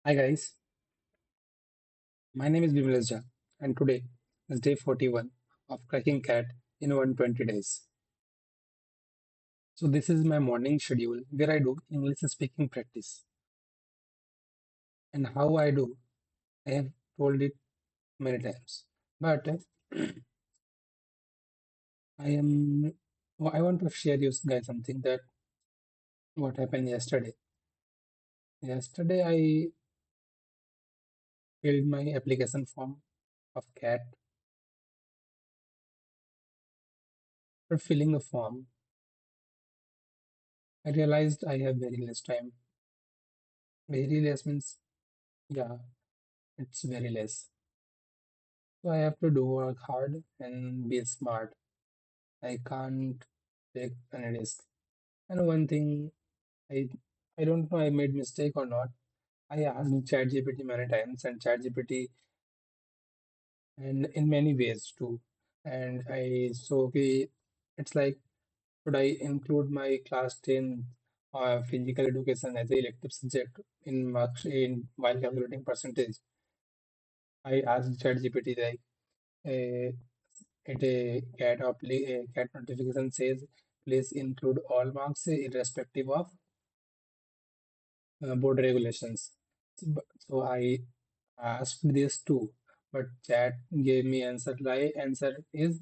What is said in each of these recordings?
Hi guys, my name is Bimlesja and today is day 41 of cracking cat in 120 days. So this is my morning schedule where I do English speaking practice. And how I do, I have told it many times. But I want to share you guys something that what happened yesterday. Yesterday I filled my application form of cat. After filling the form, I realized I have very less time. Very less means, yeah, it's very less. So I have to do work hard and be smart. I can't take any risk. And one thing I I don't know I made mistake or not. I asked ChatGPT many times and ChatGPT and in many ways too. And I so okay, it's like should I include my class 10 physical education as a elective subject in marks in while calculating percentage? I asked ChatGPT like uh, it a cat notification says please include all marks irrespective of board regulations. So I asked this too, but chat gave me answer. Right answer is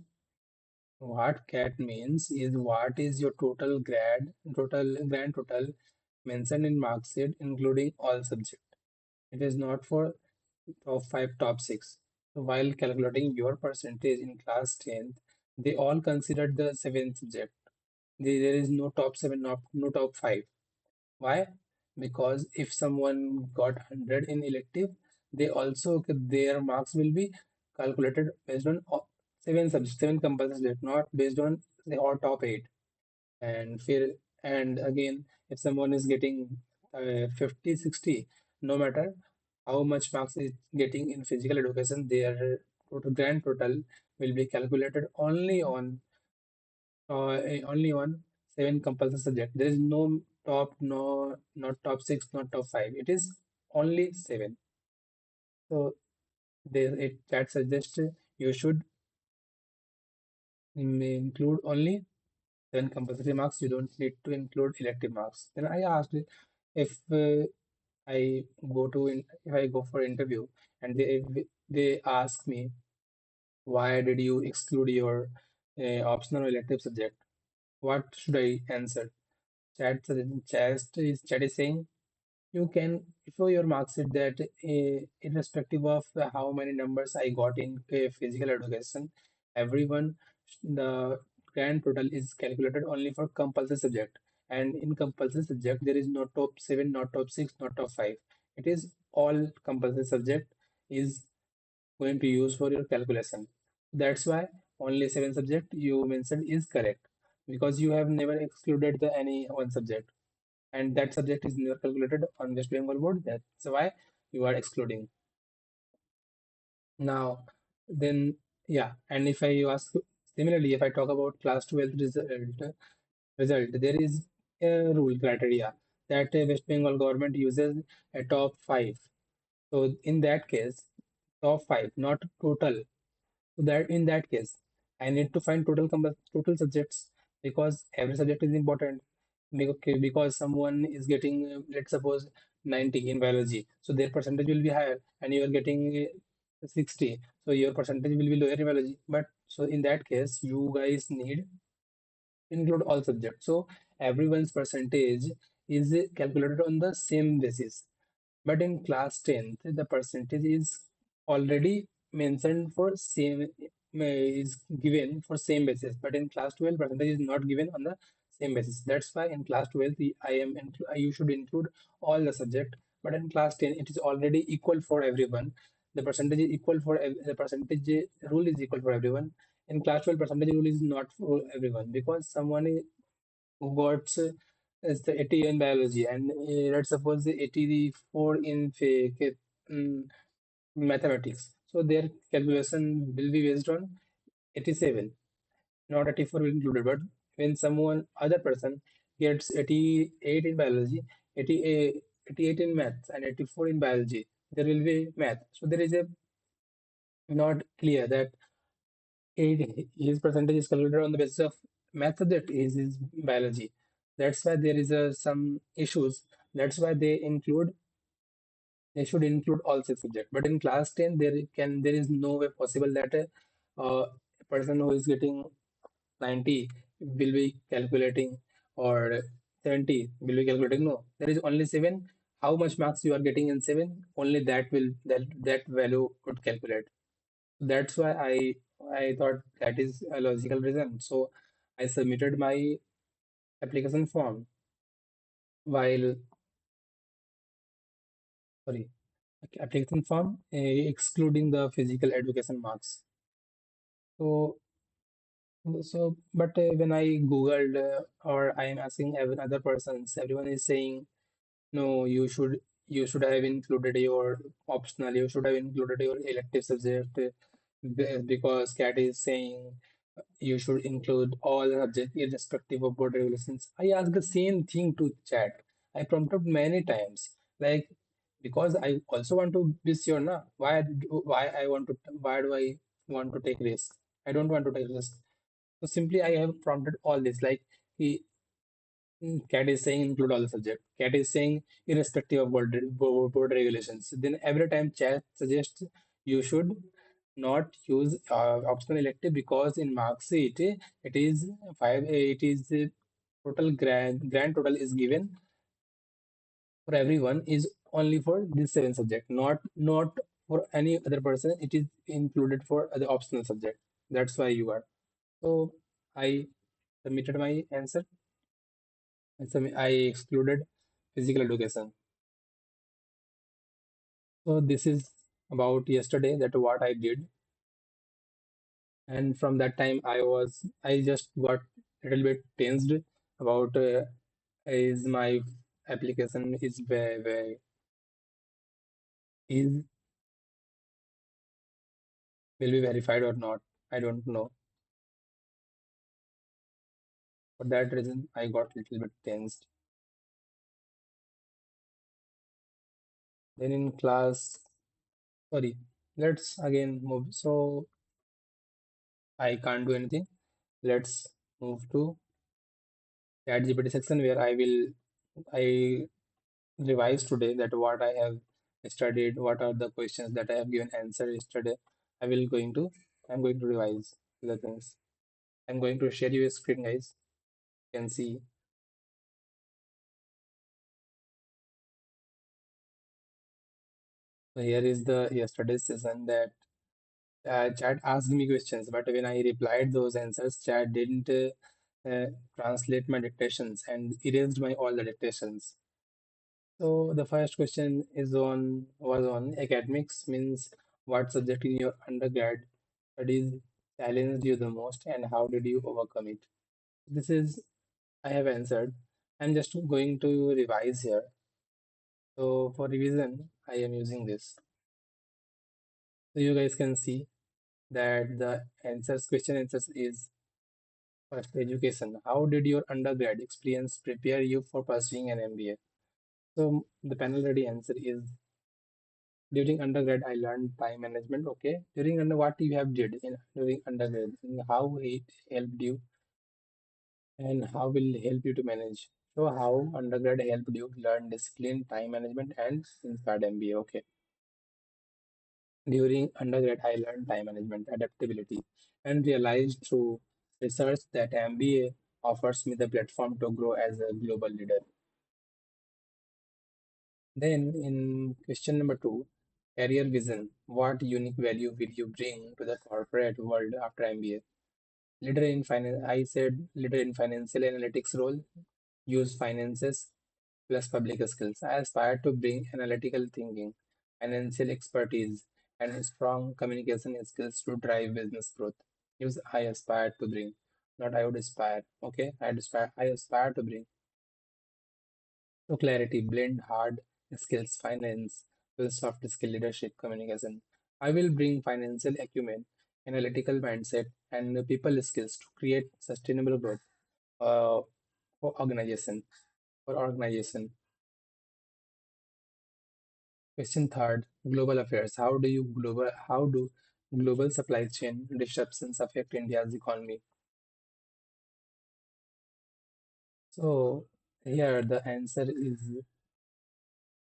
what cat means is what is your total grand total mentioned in mark sheet, including all subject. It is not for top 5, top 6. So while calculating your percentage in class 10th, they all considered the 7th subject. There is no top 7, no top 5. Why? Because if someone got 100 in elective, they also their marks will be calculated based on 7 compulsory subject, not based on the all top 8. And fear, and again, if someone is getting 50, 60, no matter how much marks is getting in physical education, their grand total will be calculated only on 7 compulsory subject. There is no top, no, not top 6, not top 5. It is only 7. So that suggests you should include only 7 compulsory marks. You don't need to include elective marks. Then I asked if I if I go for interview and they ask me why did you exclude your optional elective subject? What should I answer? Chat is saying you can show your mark sheet that irrespective of how many numbers I got in physical education, everyone the grand total is calculated only for compulsory subject. And in compulsory subject, there is no top 7, not top 6, not top 5. It is all compulsory subject is going to use for your calculation. That's why only 7 subject you mentioned is correct because you have never excluded the any one subject and that subject is never calculated on West Bengal board. That's why you are excluding. Now, then, yeah, and if I ask similarly, if I talk about class 12 result, there is a rule criteria that West Bengal government uses a top 5. So in that case, top 5, not total. So that in that case, I need to find total subjects because every subject is important. Okay, because someone is getting, let's suppose 90 in biology, so their percentage will be higher, and you are getting 60, so your percentage will be lower in biology. But so in that case, you guys need include all subjects. So everyone's percentage is calculated on the same basis. But in class 10th, the percentage is already mentioned for same is given for same basis. But in class 12, percentage is not given on the same basis. That's why in class 12, you should include all the subject. But in class 10, it is already equal for everyone. The percentage is equal for the percentage rule is equal for everyone. In class 12, percentage rule is not for everyone because someone who got is the 80 in biology and let's suppose the 84 in mathematics. So their calculation will be based on 87, not 84 will included. But when someone other person gets 88 in biology, 88 88 in maths and 84 in biology, there will be math. So there is a not clear that his percentage is calculated on the basis of math subject is his biology. That's why there is some issues. That's why they should include all six subjects. But in class 10, there is no way possible that a person who is getting 90 will be calculating or 70 will be calculating. No, there is only seven. How much marks you are getting in seven? Only that value could calculate. That's why I thought that is a logical reason. So I submitted my application form while sorry application form excluding the physical education marks. So but when I googled or I am asking every other persons, everyone is saying no, you should have included your optional, you should have included your elective subject because CAT is saying you should include all subjects irrespective of board regulations. I asked the same thing to chat. I prompted many times, like because I also want to be sure na why do I want to take risk? I don't want to take risk. So simply I have prompted all this like he CAT is saying include all the subject. CAT is saying irrespective of board regulations. Then every time chat suggests you should not use optional elective because in Marksheet it is five. It is total grand total is given for everyone is only for this seven subject, not for any other person. It is included for the optional subject. That's why you are. So I submitted my answer. I excluded physical education. So this is about yesterday that what I did, and from that time I just got a little bit tensed about is my application is where is will be verified or not. I don't know. For that reason, I got a little bit tensed. Then in class, sorry, let's again move. So I can't do anything. Let's move to ChatGPT section where I revise today that what I have studied, what are the questions that I have given answer yesterday. I will going to I'm going to revise the things. I'm going to share you a screen, guys. You can see. So here is the yesterday's session that chat asked me questions, but when I replied those answers, chat didn't translate my dictations and erased my all the dictations. So the first question was on academics means what subject in your undergrad studies challenged you the most and how did you overcome it? This is I have answered. I'm just going to revise here. So for revision, I am using this. So you guys can see that the question answers is first education. How did your undergrad experience prepare you for pursuing an MBA? So the panel ready answer is during undergrad, I learned time management. Okay. During under what you have did in during undergrad, and how it helped you, and how will help you to manage. So how undergrad helped you learn discipline, time management, and inspired MBA. Okay. During undergrad, I learned time management, adaptability, and realized through research that MBA offers me the platform to grow as a global leader. Then, in question number two, career vision. What unique value will you bring to the corporate world after MBA? Leader in finance, I said leader in financial analytics role, use finances plus public skills. I aspire to bring analytical thinking, financial expertise, and strong communication skills to drive business growth. Use I aspire to bring, not I would aspire. Okay, I aspire to bring. So clarity, blend hard skills, finance, with soft skill leadership, communication. I will bring financial acumen, analytical mindset, and people skills to create sustainable growth uh, for organization. For organization. Question third, global affairs. How do global supply chain disruptions affect India's economy? So here the answer is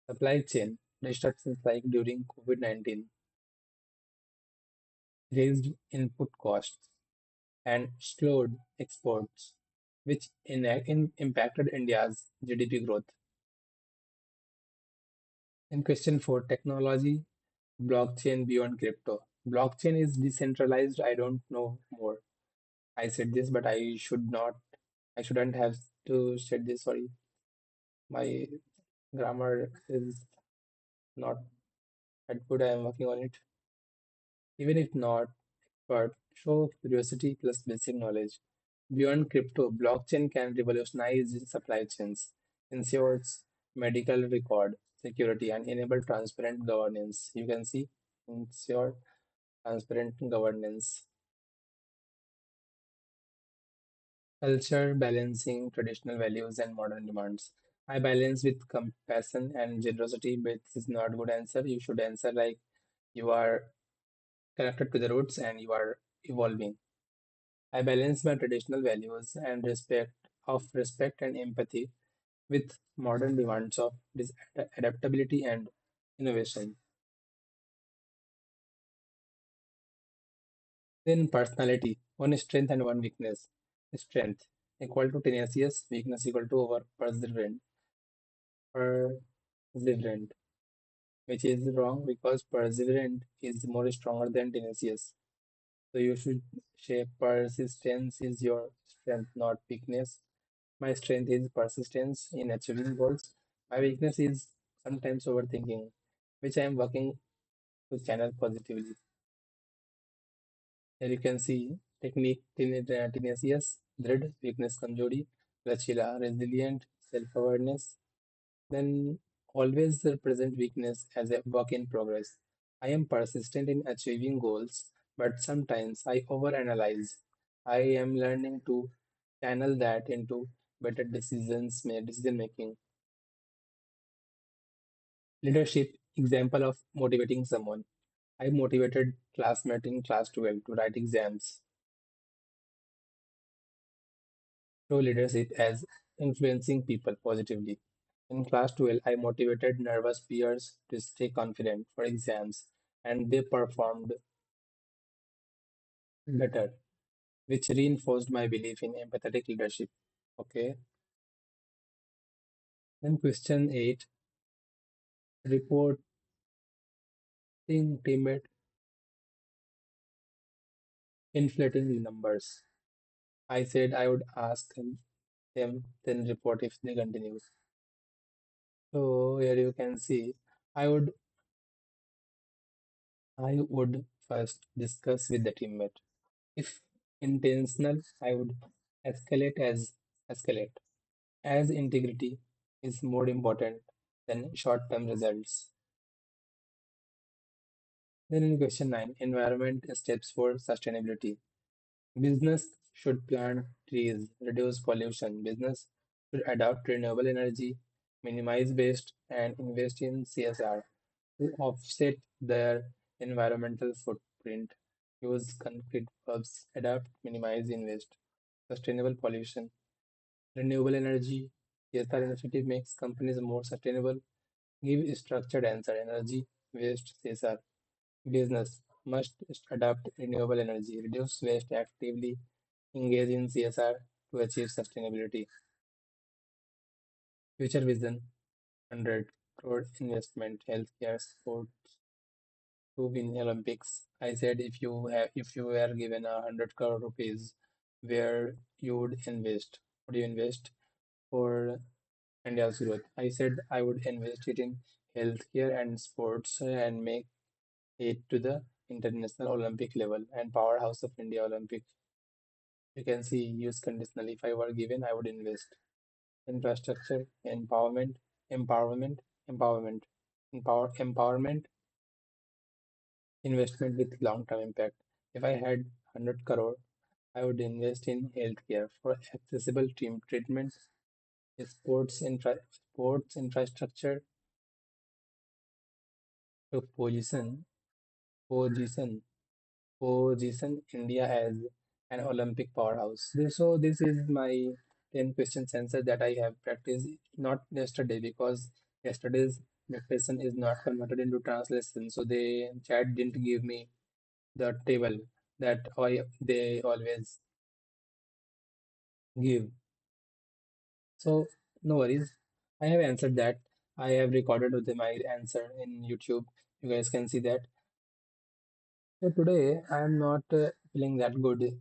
supply chain disruptions like during COVID-19 raised input costs and slowed exports, which impacted India's GDP growth. In question four, technology, blockchain beyond crypto. Blockchain is decentralized. I don't know more. I said this, but I shouldn't have to said this. Sorry, my grammar is not that good. I am working on it. Even if not, but show curiosity plus basic knowledge. Beyond crypto, blockchain can revolutionize supply chains, ensures medical record security, and enable transparent governance. You can see, ensure transparent governance. Culture balancing traditional values and modern demands. I balance with compassion and generosity, but this is not good answer. You should answer like you are connected to the roots and you are evolving. I balance my traditional values and respect and empathy with modern demands of adaptability and innovation. Then personality, one strength and one weakness. Strength equal to tenacious, weakness equal to over perseverant, which is wrong because perseverant is more stronger than tenacious. So you should say persistence is your strength, not weakness. My strength is persistence in achieving goals. My weakness is sometimes overthinking, which I am working to channel positively. Here you can see technique tenacious, dread, weakness kamjori, lachila, resilient, self-awareness. Then always represent weakness as a work in progress. I am persistent in achieving goals, but sometimes I overanalyze. I am learning to channel that into better decision making. Leadership example of motivating someone. I motivated classmate in class 12 to write exams. Show leadership as influencing people positively. In class 12, I motivated nervous peers to stay confident for exams, and they performed better, which reinforced my belief in empathetic leadership. Okay. Then question 8, reporting teammate inflating numbers. I said I would ask them, then report if they continue. So here you can see, I would I would first discuss with the teammate. If intentional, I would escalate, as integrity is more important than short-term results. Then in question 9, environment steps for sustainability. Business should plant trees, reduce pollution. Business should adopt renewable energy, minimize waste, and invest in CSR to offset their environmental footprint. Use concrete bulbs, adapt, minimize, invest. Sustainable pollution. Renewable energy. CSR initiative makes companies more sustainable. Give structured answer. Energy, waste, CSR. Business must adopt renewable energy, reduce waste actively, engage in CSR to achieve sustainability. Future vision 100 crore investment, healthcare, sports to win Olympics. I said if you were given 100 crore rupees, where you would invest? Would you invest for India's growth? I said I would invest it in healthcare and sports and make it to the international Olympic level and powerhouse of India Olympic. You can see use conditional. If I were given, I would invest. Infrastructure, empowerment, empowerment, empowerment, investment with long-term impact. If I had 100 crore, I would invest in healthcare for accessible team treatment, sports infrastructure, to position, position India as an Olympic powerhouse. So this is my 10 questions answer that I have practiced not yesterday because yesterday's meditation is not converted into translation. So the chat didn't give me the table that they always give. So no worries. I have answered that. I have recorded with my answer in YouTube. You guys can see that. So today I am not feeling that good,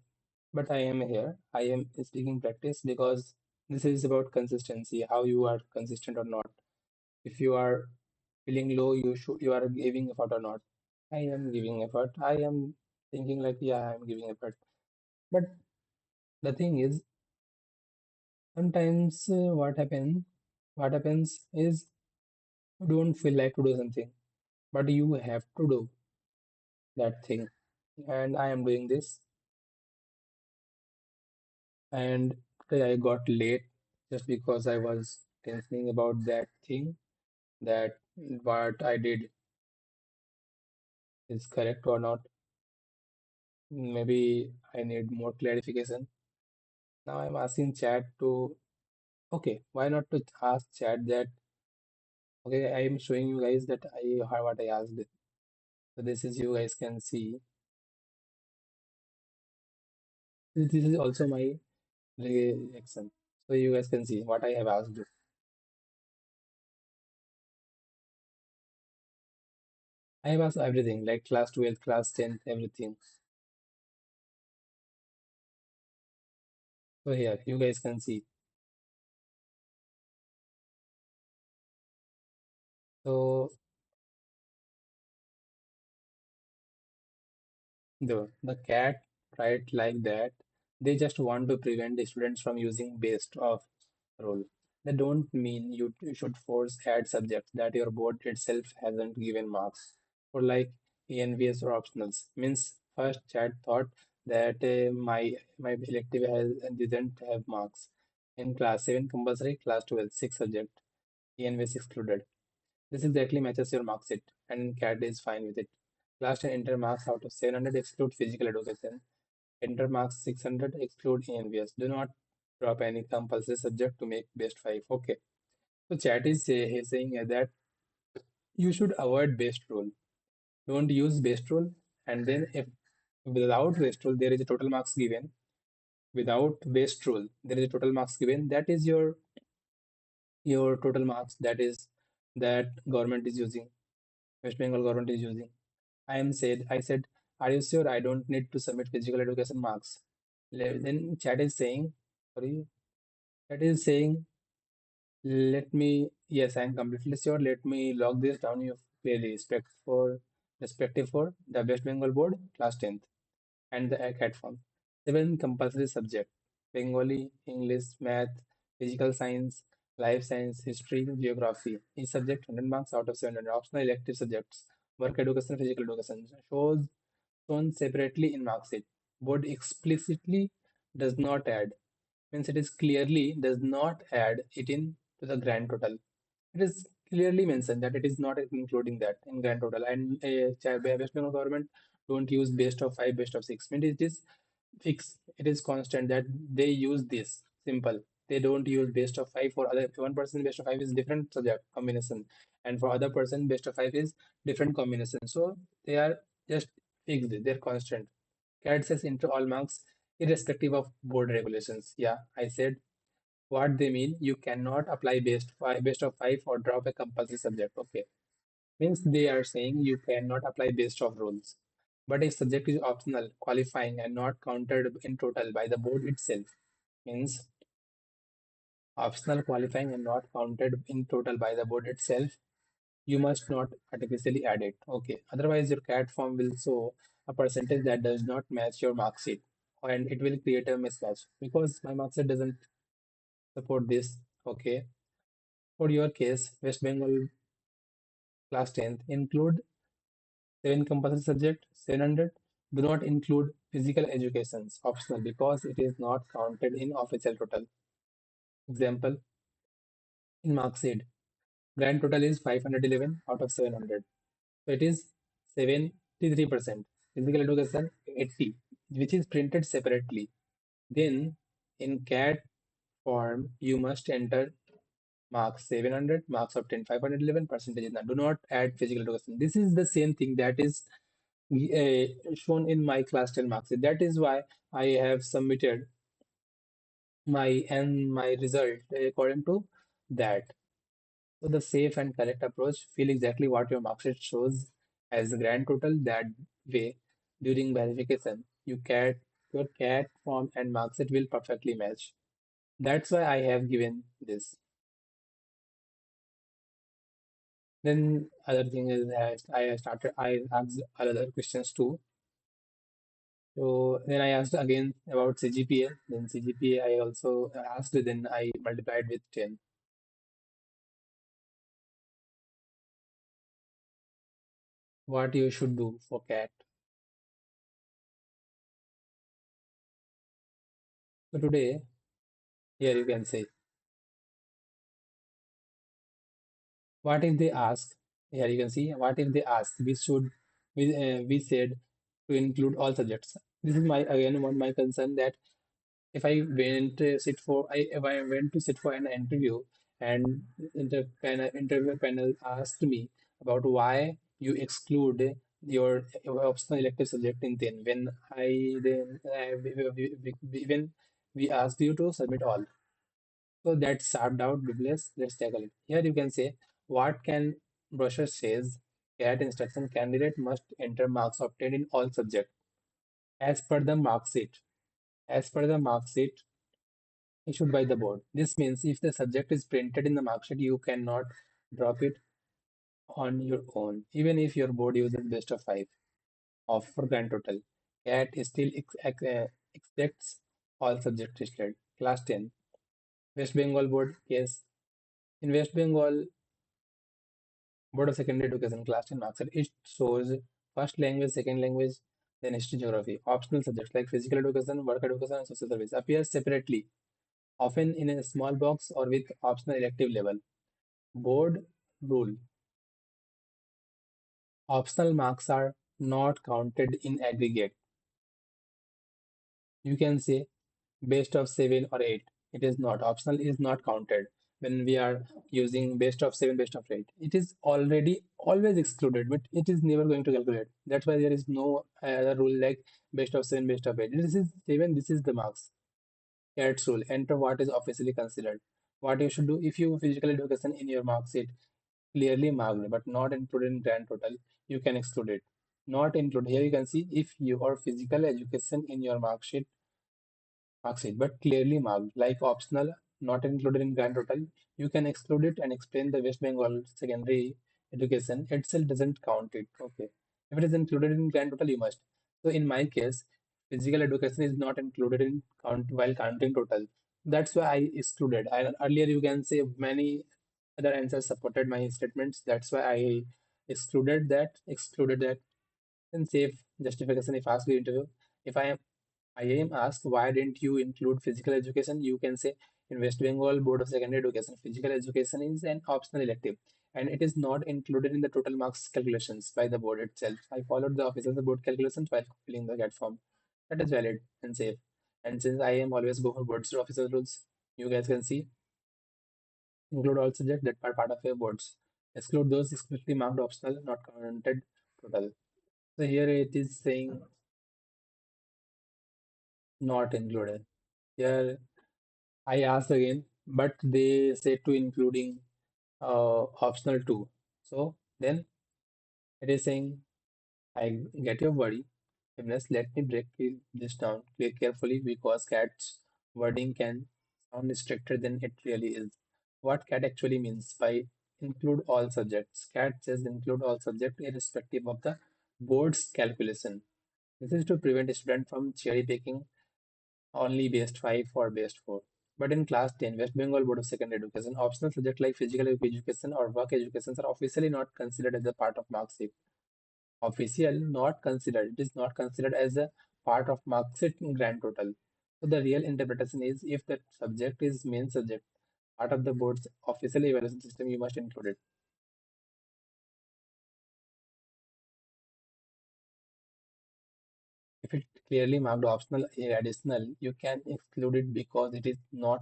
but I am here. I am speaking practice because this is about consistency, how you are consistent or not. If you are feeling low, you are giving effort or not. I am giving effort. I am thinking like, yeah, I am giving effort. But the thing is, sometimes what happens is you don't feel like to do something, but you have to do that thing. And I am doing this. And today I got late just because I was thinking about that thing, that what I did is correct or not. Maybe I need more clarification. Now I'm asking chat to, okay, why not to ask chat that, okay, I am showing you guys that I heard what I asked. So this is you guys can see. This is also my reaction. So you guys can see what I have asked. I have asked everything like class 12, class 10, everything. So here you guys can see. So the cat write like that. They just want to prevent the students from using based off rule. They don't mean you should force add subjects that your board itself hasn't given marks. Or like ENVS or optionals. Means first chat thought that my elective has didn't have marks. In class 7 compulsory, class 12, 6 subject, ENVS excluded. This exactly matches your mark sheet, and CAT is fine with it. Class 10 enter marks out of 700 exclude physical education. Enter marks 600 exclude ENVS. Do not drop any compulsory subject to make best 5. Okay. So chat is he's saying that you should avoid best rule. Don't use best rule. And then if without best rule there is a total marks given. Without best rule there is a total marks given. That is your total marks. That is that government is using. West Bengal government is using. I said, are you sure I don't need to submit physical education marks? Then chat is saying, sorry, chat is saying, yes, I am completely sure. Let me log this down you clearly. Respective for the West Bengal board, class 10th, and the ACAT form. 7 compulsory subject, Bengali, English, math, physical science, life science, history, geography. Each subject 100 marks out of 700. Optional elective subjects, work education, physical education. Shown separately in mark sheet. Board explicitly does not add, means it is clearly does not add it in to the grand total. It is clearly mentioned that it is not including that in grand total. And West Bengal government don't use best of 5, best of 6. Means it is fixed. It is constant that they use this simple. They don't use best of 5 for other. One person best of 5 is different subject combination, and for other person best of 5 is different combination. So they are just fixed. They're constant. CAT says into all marks irrespective of board regulations. Yeah, I said what they mean. You cannot apply best of 5 or drop a compulsory subject. Okay, means they are saying you cannot apply best of rules. But if subject is optional, qualifying, and not counted in total by the board itself, means optional, qualifying, and not counted in total by the board itself, you must not artificially add it. Okay. Otherwise, your CAT form will show a percentage that does not match your mark sheet, and it will create a mismatch because my mark sheet doesn't support this. Okay. For your case, West Bengal class 10th include 7 compulsory subject, 700. Do not include physical educations optional because it is not counted in official total. Example, in mark sheet, grand total is 511 out of 700. So it is 73%. Physical education 80, which is printed separately. Then in CAT form, you must enter marks 700, marks obtained 511, percentage. Now, do not add physical education. This is the same thing that is shown in my class 10 marks. That is why I have submitted my result according to that. So the safe and correct approach, feel exactly what your mark sheet shows as the grand total. That way, during verification, your CAT form and mark sheet will perfectly match. That's why I have given this. Then other thing is I asked other questions too. So then I asked again about CGPA. Then CGPA I also asked, then I multiplied with 10. What you should do for CAT. So today, here you can say, what if they ask? Here you can see, what if they ask? We said to include all subjects. This is my again one my concern that if I went to sit for an interview and interview panel asked me about why you exclude your optional elective subject in 10 when I then when we asked you to submit all. So that's sharped out dubious. Let's tackle it. Here you can say what can brochure says CAT instruction candidate must enter marks obtained in all subjects as per the mark sheet. As per the mark sheet issued by the board. This means if the subject is printed in the mark sheet, you cannot drop it on your own, even if your board uses best of five of for grand total. CAT still expects all subjects listed. Class 10, West Bengal board case. In West Bengal Board of Secondary Education, class 10 marks, it shows first language, second language, then history, geography. Optional subjects like physical education, work education, and social service appear separately, often in a small box or with optional elective level. Board rule. Optional marks are not counted in aggregate. You can say best of 7 or 8. It is not. Optional is not counted when we are using best of 7, best of 8. It is already always excluded, but it is never going to calculate. That's why there is no other rule like best of 7, best of 8. This is 7, this is the marks. CATS rule. Enter what is officially considered. What you should do if you physical education in your mark sheet clearly marked but not included in grand total, you can exclude it. Not include. Here you can see if your physical education in your mark sheet, but clearly marked like optional, not included in grand total, you can exclude it and explain the West Bengal secondary education itself doesn't count it. Okay. If it is included in grand total, you must. So in my case, physical education is not included in count while counting total. That's why I excluded. Earlier you can say many other answers supported my statements. That's why I excluded that. And safe justification if asked in interview. If I am asked why didn't you include physical education? You can say in West Bengal Board of Secondary Education, physical education is an optional elective and it is not included in the total marks calculations by the board itself. I followed the office of the board calculations while filling the GAT form. That is valid and safe. And since I am always go for boards officer rules, you guys can see include all subjects that are part of your boards. Exclude those explicitly marked optional, not counted total. So here it is saying not included. Here I asked again, but they said to including optional too. So then it is saying, I get your worry. Gymnast, let me break this down carefully because CAT's wording can sound stricter than it really is. What CAT actually means by include all subjects. CAT says include all subjects irrespective of the board's calculation. This is to prevent a student from cherry picking only best 5 for best 4. But in class 10, West Bengal Board of Secondary Education, optional subjects like physical education or work education are officially not considered as a part of mark sheet. Official, not considered. It is not considered as a part of mark sheet in grand total. So the real interpretation is if the subject is main subject, part of the board's official evaluation system, you must include it. If it clearly marked optional or additional, you can exclude it because it is not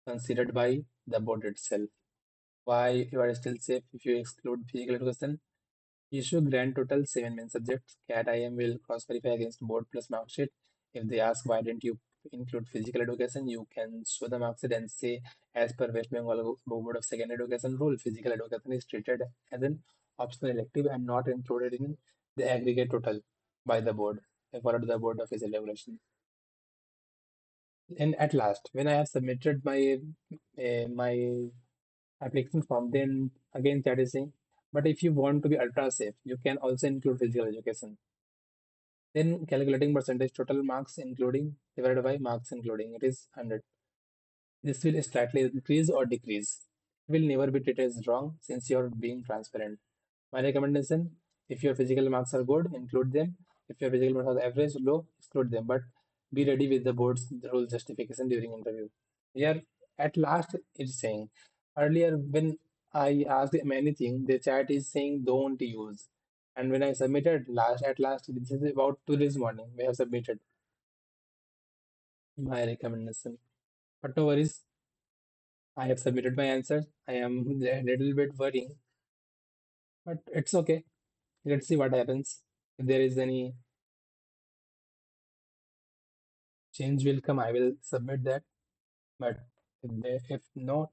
considered by the board itself. Why you are still safe if you exclude physical education? Issue grand total 7 main subjects. CAT IM will cross verify against board plus mark sheet. If they ask why didn't you include physical education, you can show the mark sheet and say, as per West Bengal Board of Secondary Education rule, physical education is treated as an optional elective and not included in the aggregate total by the board, according to the Board of Physical Regulation. And at last, when I have submitted my application form, then again that is saying, but if you want to be ultra safe, you can also include physical education. Then calculating percentage total marks including divided by marks including it is 100. This will slightly increase or decrease. It will never be treated as wrong since you're being transparent. My recommendation, if your physical marks are good, include them. If your physical marks are average, low, exclude them. But be ready with the board's rule justification during interview. Here, at last, it's saying, earlier when I asked him anything, the chat is saying don't use. And when I submitted at last, this is about 2 days morning, we have submitted my recommendation. But no worries, I have submitted my answers. I am a little bit worrying, but it's okay. Let's see what happens. If there is any change will come, I will submit that. But if not,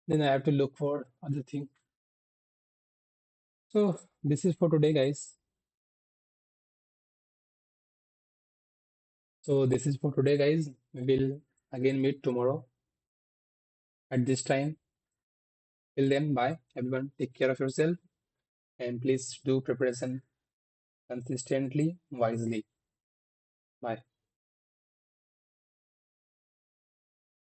then I have to look for other thing. So this is for today, guys. So this is for today, guys. We will again meet tomorrow at this time. Till then, bye, everyone. Take care of yourself and please do preparation consistently, wisely. Bye.